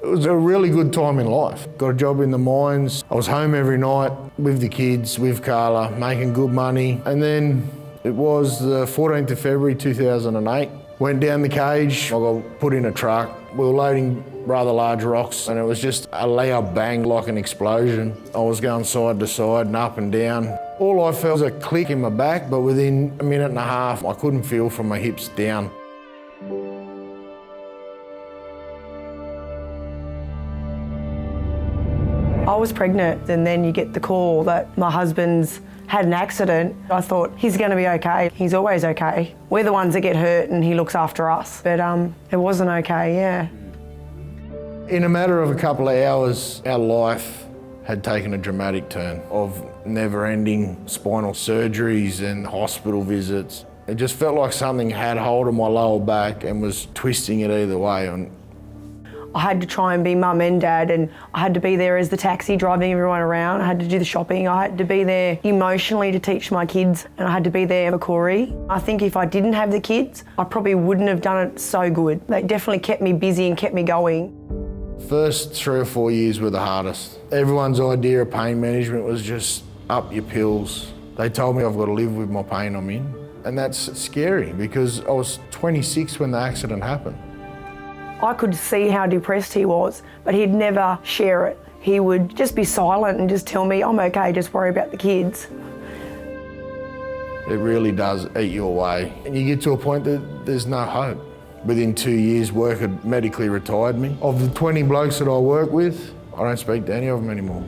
It was a really good time in life. Got a job in the mines. I was home every night with the kids, with Carla, making good money. And then it was the 14th of February 2008. Went down the cage, I got put in a truck. We were loading rather large rocks and it was just a loud bang like an explosion. I was going side to side and up and down. All I felt was a click in my back, but within a minute and a half, I couldn't feel from my hips down. I was pregnant and then you get the call that my husband's had an accident. I thought, he's going to be okay. He's always okay. We're the ones that get hurt and he looks after us. But it wasn't okay, yeah. In a matter of a couple of hours, our life had taken a dramatic turn of never-ending spinal surgeries and hospital visits. It just felt like something had hold of my lower back and was twisting it either way. I had to try and be mum and dad, and I had to be there as the taxi driving everyone around. I had to do the shopping. I had to be there emotionally to teach my kids, and I had to be there for Corey. I think if I didn't have the kids, I probably wouldn't have done it so good. They definitely kept me busy and kept me going. First 3 or 4 years were the hardest. Everyone's idea of pain management was just up your pills. They told me I've got to live with my pain I'm in, and that's scary because I was 26 when the accident happened. I could see how depressed he was, but he'd never share it. He would just be silent and just tell me, I'm okay, just worry about the kids. It really does eat you away. And you get to a point that there's no hope. Within 2 years, work had medically retired me. Of the 20 blokes that I work with, I don't speak to any of them anymore.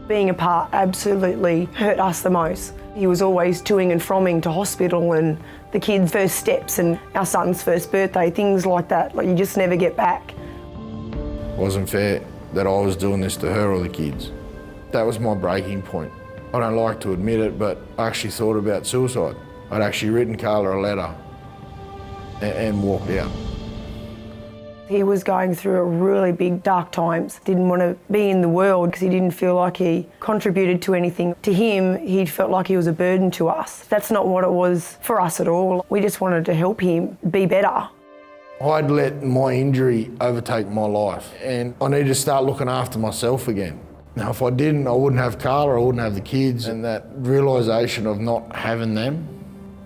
Being apart absolutely hurt us the most. He was always toing and fromming to hospital and the kids' first steps and our son's first birthday, things like that. Like you just never get back. It wasn't fair that I was doing this to her or the kids. That was my breaking point. I don't like to admit it, but I actually thought about suicide. I'd actually written Carla a letter and walked out. He was going through a really big dark times. Didn't want to be in the world because he didn't feel like he contributed to anything. To him, he felt like he was a burden to us. That's not what it was for us at all. We just wanted to help him be better. I'd let my injury overtake my life and I needed to start looking after myself again. Now, if I didn't, I wouldn't have Carla, I wouldn't have the kids, and that realisation of not having them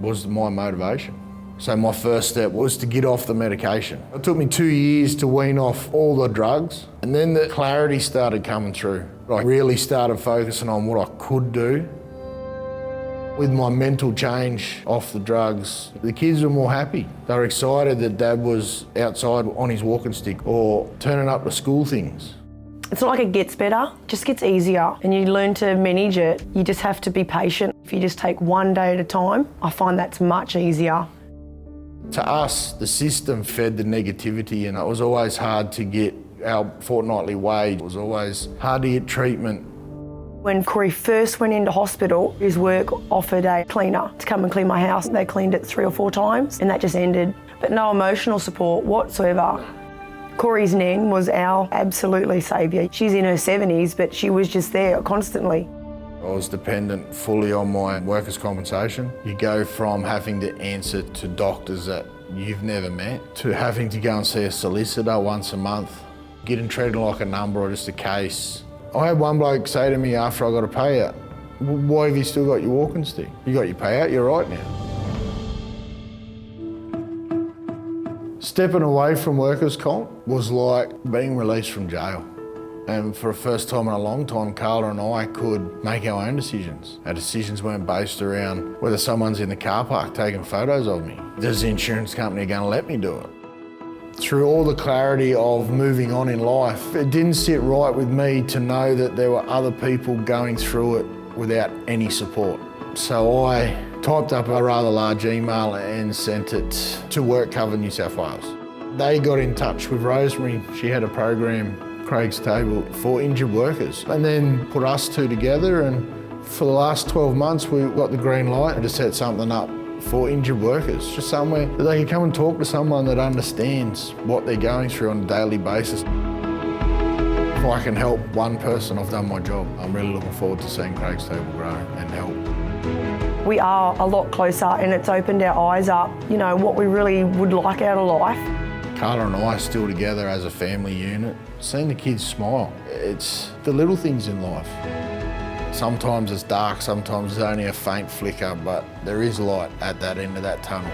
was my motivation. So my first step was to get off the medication. It took me 2 years to wean off all the drugs, and then the clarity started coming through. I really started focusing on what I could do. With my mental change off the drugs, the kids were more happy. They were excited that Dad was outside on his walking stick or turning up to school things. It's not like it gets better, it just gets easier and you learn to manage it. You just have to be patient. If you just take one day at a time, I find that's much easier. To us, the system fed the negativity and it was always hard to get our fortnightly wage. It was always hard to get treatment. When Corey first went into hospital, his work offered a cleaner to come and clean my house. They cleaned it 3 or 4 times and that just ended. But no emotional support whatsoever. Corey's nan was our absolutely saviour. She's in her 70s, but she was just there constantly. I was dependent fully on my workers' compensation. You go from having to answer to doctors that you've never met to having to go and see a solicitor once a month, getting treated like a number or just a case. I had one bloke say to me after I got a payout, why have you still got your walking stick? You got your payout, you're right now. Stepping away from workers' comp was like being released from jail. And for the first time in a long time, Carla and I could make our own decisions. Our decisions weren't based around whether someone's in the car park taking photos of me. Is the insurance company going to let me do it? Through all the clarity of moving on in life, it didn't sit right with me to know that there were other people going through it without any support. So I typed up a rather large email and sent it to WorkCover New South Wales. They got in touch with Rosemary. She had a program, Craig's Table, for injured workers, and then put us two together, and for the last 12 months we got the green light to set something up for injured workers, just somewhere that they can come and talk to someone that understands what they're going through on a daily basis. If I can help one person, I've done my job. I'm really looking forward to seeing Craig's Table grow and help. We are a lot closer and it's opened our eyes up, you know, what we really would like out of life. Carla and I are still together as a family unit. Seeing the kids smile, it's the little things in life. Sometimes it's dark, sometimes it's only a faint flicker, but there is light at that end of that tunnel.